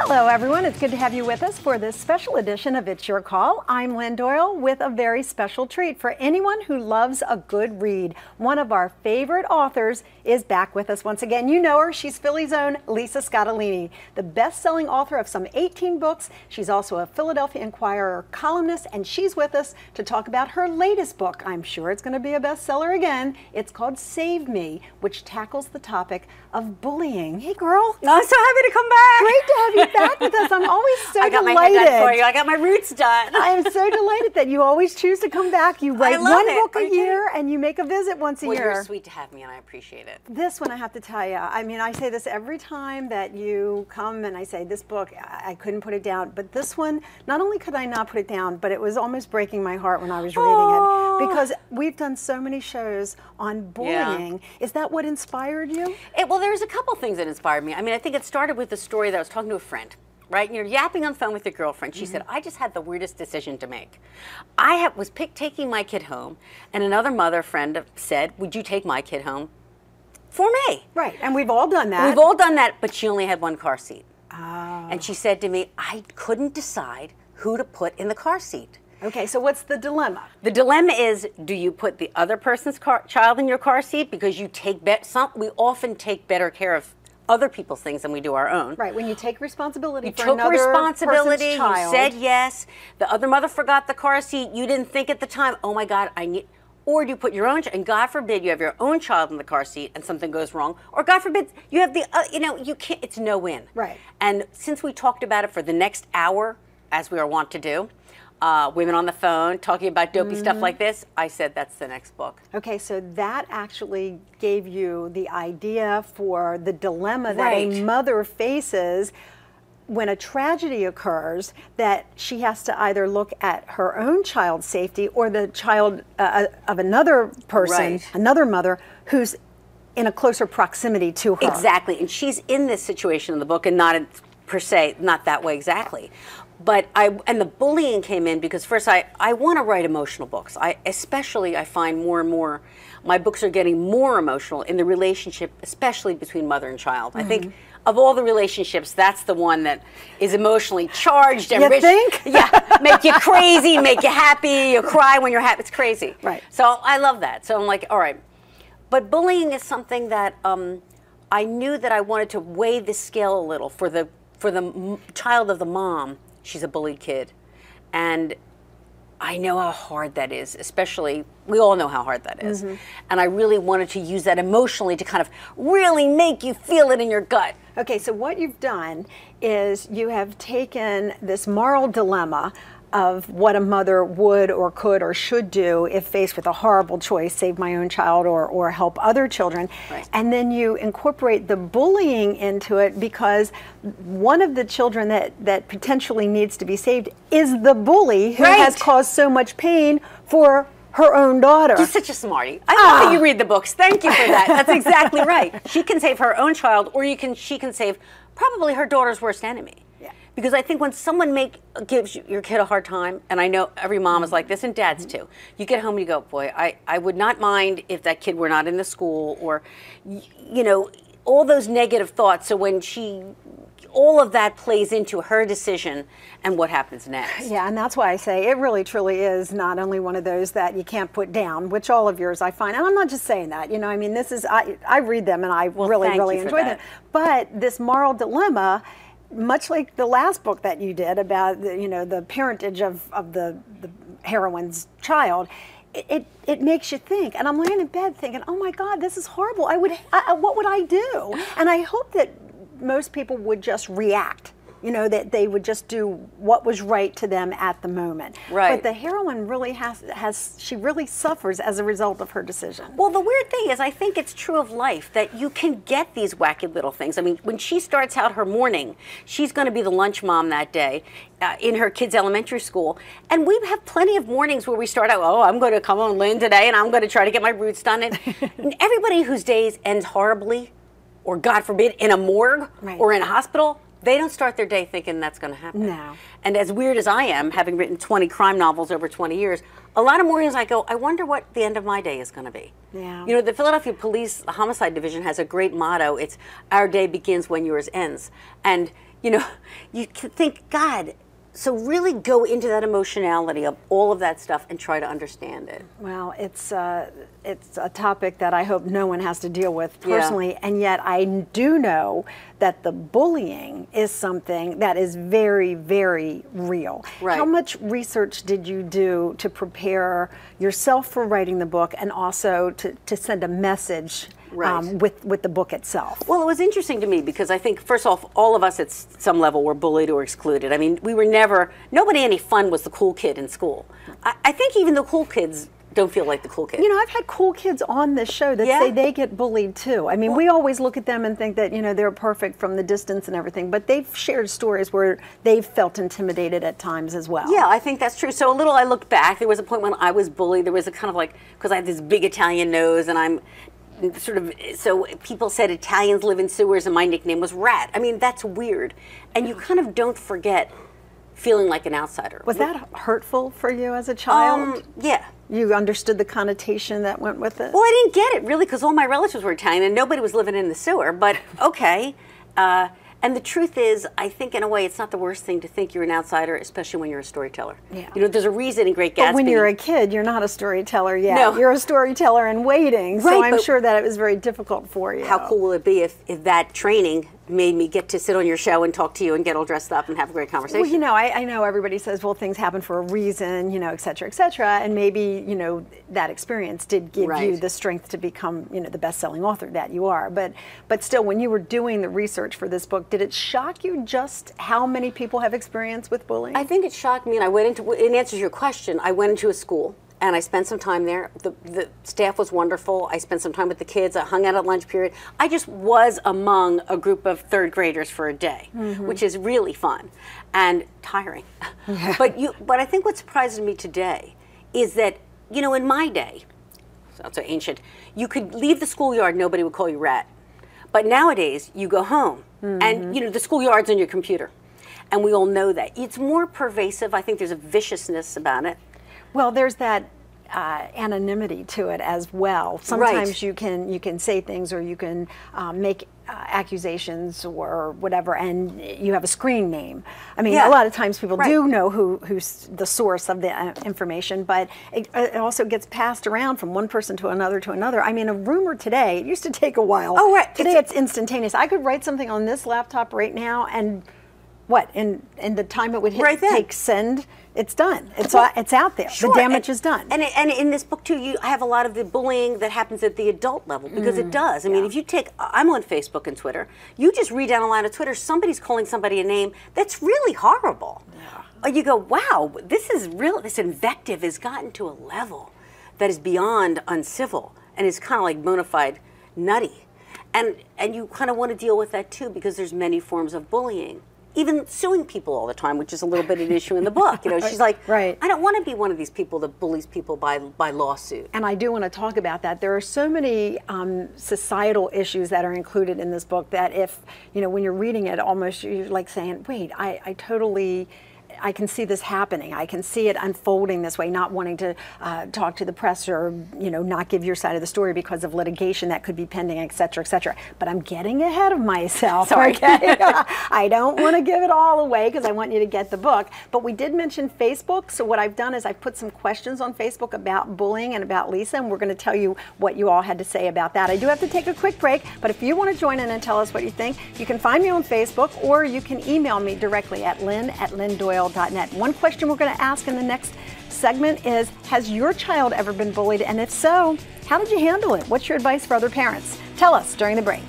Hello everyone, it's good to have you with us for this special edition of It's Your Call. I'm Lynn Doyle with a very special treat for anyone who loves a good read. One of our favorite authors is back with us once again. You know her, she's Philly's own Lisa Scottoline, the best-selling author of some 18 books. She's also a Philadelphia Inquirer columnist, and she's with us to talk about her latest book. I'm sure it's going to be a bestseller again. It's called Save Me, which tackles the topic of bullying. Hey girl. I'm so happy to come back. Great to have you back with us. I'm always so I got delighted. my head done for you. I got my roots done. I am so delighted that you always choose to come back. You write one book a year and you make a visit once a year. Well, you're sweet to have me and I appreciate it. This one I have to tell you, I mean, I say this every time that you come and I say this book, I couldn't put it down. But this one, not only could I not put it down, but it was almost breaking my heart when I was reading it. Because we've done so many shows on bullying. Yeah. Is that what inspired you? Well, there's a couple things that inspired me. I mean, I think it started with the story that I was talking to a friend. Right? You're yapping on the phone with your girlfriend. She said, I just had the weirdest decision to make. I was taking my kid home, and another mother friend said, would you take my kid home for me? Right, and we've all done that. We've all done that, but she only had one car seat. Oh. And she said to me, I couldn't decide who to put in the car seat. Okay, so what's the dilemma? The dilemma is, do you put the other person's child in your car seat because you take we often take better care of other people's things than we do our own. Right, when you take responsibility for another another responsibility, person's child. You said yes, the other mother forgot the car seat, you didn't think at the time, oh my God, or do you put your own, and God forbid you have your own child in the car seat and something goes wrong, or God forbid you have you can't, it's no win. Right. And since we talked about it for the next hour, as we are wont to do, women on the phone talking about dopey stuff like this, I said that's the next book. Okay, so that actually gave you the idea for the dilemma that a mother faces when a tragedy occurs, that she has to either look at her own child's safety or the child of another person, another mother, who's in a closer proximity to her. Exactly, and she's in this situation in the book, and not per se, not that way exactly. But and the bullying came in because first I want to write emotional books. I find more and more my books are getting more emotional in the relationship, especially between mother and child. I think of all the relationships, that's the one that is emotionally charged and rich. You think? Yeah, make you crazy, make you happy, you cry when you're happy. It's crazy. Right. So I love that. So I'm like, all right. But bullying is something that I knew that I wanted to weigh the scale a little for the child of the mom. She's a bullied kid, and I know how hard that is, especially, we all know how hard that is. And I really wanted to use that emotionally to kind of really make you feel it in your gut. Okay, so what you've done is you have taken this moral dilemma of what a mother would or could or should do if faced with a horrible choice, save my own child or help other children. Right. And then you incorporate the bullying into it because one of the children that potentially needs to be saved is the bully who has caused so much pain for her own daughter. You're such a smarty. I love that you read the books. Thank you for that. That's exactly right. She can save her own child, or she can save probably her daughter's worst enemy. Because I think when someone gives your kid a hard time, and I know every mom is like this, and dads too, you get home and you go, boy, I would not mind if that kid were not in the school, or, all those negative thoughts. So when all of that plays into her decision and what happens next. Yeah, and that's why I say it really truly is not only one of those that you can't put down, which all of yours I find, and I'm not just saying that, I mean, this is, I read them and I really enjoy them. But this moral dilemma, much like the last book that you did about the parentage of the heroine's child, it makes you think. And I'm laying in bed thinking, oh my God, this is horrible. What would I do? And I hope that most people would just react. That they would just do what was right to them at the moment. Right. But the heroine really she really suffers as a result of her decision. Well, the weird thing is, I think it's true of life that you can get these wacky little things. I mean, when she starts out her morning, she's going to be the lunch mom that day in her kids' elementary school. And we have plenty of mornings where we start out, oh, I'm going to come on Lynn today and I'm going to try to get my roots done. And everybody whose days ends horribly, or God forbid, in a morgue or in a hospital, they don't start their day thinking that's going to happen. No. And as weird as I am, having written 20 crime novels over 20 years, a lot of mornings I go, I wonder what the end of my day is going to be. Yeah. The Philadelphia Police Homicide Division has a great motto. It's, our day begins when yours ends. And you know, you can think, God, so really go into that emotionality of all of that stuff and try to understand it. Well, it's a topic that I hope no one has to deal with personally, and yet I do know that the bullying is something that is very, very real. Right. How much research did you do to prepare yourself for writing the book, and also to send a message with the book itself? Well, it was interesting to me because I think, first off, all of us at some level were bullied or excluded. I mean, we were never, nobody any fun was the cool kid in school. I think even the cool kids don't feel like the cool kid. You know, I've had cool kids on this show that say they get bullied too. I mean, we always look at them and think that, you know, they're perfect from the distance and everything, but they've shared stories where they've felt intimidated at times as well. Yeah, I think that's true. So I looked back, there was a point when I was bullied. There was a kind of like, because I had this big Italian nose and I'm sort of, so people said Italians live in sewers and my nickname was Rat. I mean, that's weird. And you kind of don't forget feeling like an outsider. Was that hurtful for you as a child? Yeah. You understood the connotation that went with it? Well, I didn't get it really because all my relatives were Italian and nobody was living in the sewer, but okay. And the truth is, I think in a way it's not the worst thing to think you're an outsider, especially when you're a storyteller. Yeah. You know, there's a reason in Great Gatsby. But when you're a kid, you're not a storyteller yet. No. You're a storyteller in waiting, so I'm sure that it was very difficult for you. How cool will it be if that training made me get to sit on your show and talk to you and get all dressed up and have a great conversation? Well, you know, I know everybody says, well, things happen for a reason, you know, et cetera, and maybe, you know, that experience did give you the strength to become, you know, the best-selling author that you are. But still, when you were doing the research for this book, did it shock you just how many people have experience with bullying? I think it shocked me, and I went into, in answer to your question, I went into a school. And I spent some time there. The staff was wonderful. I spent some time with the kids. I hung out at lunch period. I just was among a group of third graders for a day, which is really fun and tiring. Yeah. But I think what surprises me today is that, you know, in my day, sounds so ancient, you could leave the schoolyard, nobody would call you Rat. But nowadays, you go home and, you know, the schoolyard's on your computer. And we all know that. It's more pervasive. I think there's a viciousness about it. Well, there's that anonymity to it as well. Sometimes you can say things, or you can make accusations or whatever, and you have a screen name. I mean, a lot of times people do know who's the source of the information, but it also gets passed around from one person to another to another. I mean, a rumor today, it used to take a while. Oh, right. Today it's instantaneous. I could write something on this laptop right now, and what, in the time it would take send, it's done. It's out there. Sure. The damage is done. And in this book too, I have a lot of the bullying that happens at the adult level, because it does. I mean, if you take, I'm on Facebook and Twitter, you just read down a line of Twitter, somebody's calling somebody a name that's really horrible. Yeah. You go, wow, this invective has gotten to a level that is beyond uncivil and is kind of like bona fide nutty. And you kind of want to deal with that too, because there's many forms of bullying. Even suing people all the time, which is a little bit an issue in the book. You know, she's like, I don't want to be one of these people that bullies people by lawsuit. And I do want to talk about that. There are so many societal issues that are included in this book that if, you know, when you're reading it, almost you're like saying, wait, I can see this happening. I can see it unfolding this way, not wanting to talk to the press or, you know, not give your side of the story because of litigation that could be pending, et cetera, et cetera. But I'm getting ahead of myself. Sorry. Okay? I don't want to give it all away because I want you to get the book. But we did mention Facebook. So what I've done is I've put some questions on Facebook about bullying and about Lisa, and we're going to tell you what you all had to say about that. I do have to take a quick break, but if you want to join in and tell us what you think, you can find me on Facebook, or you can email me directly at lynn@lynndoyle.net. One question we're going to ask in the next segment is, has your child ever been bullied? And if so, how did you handle it? What's your advice for other parents? Tell us during the break.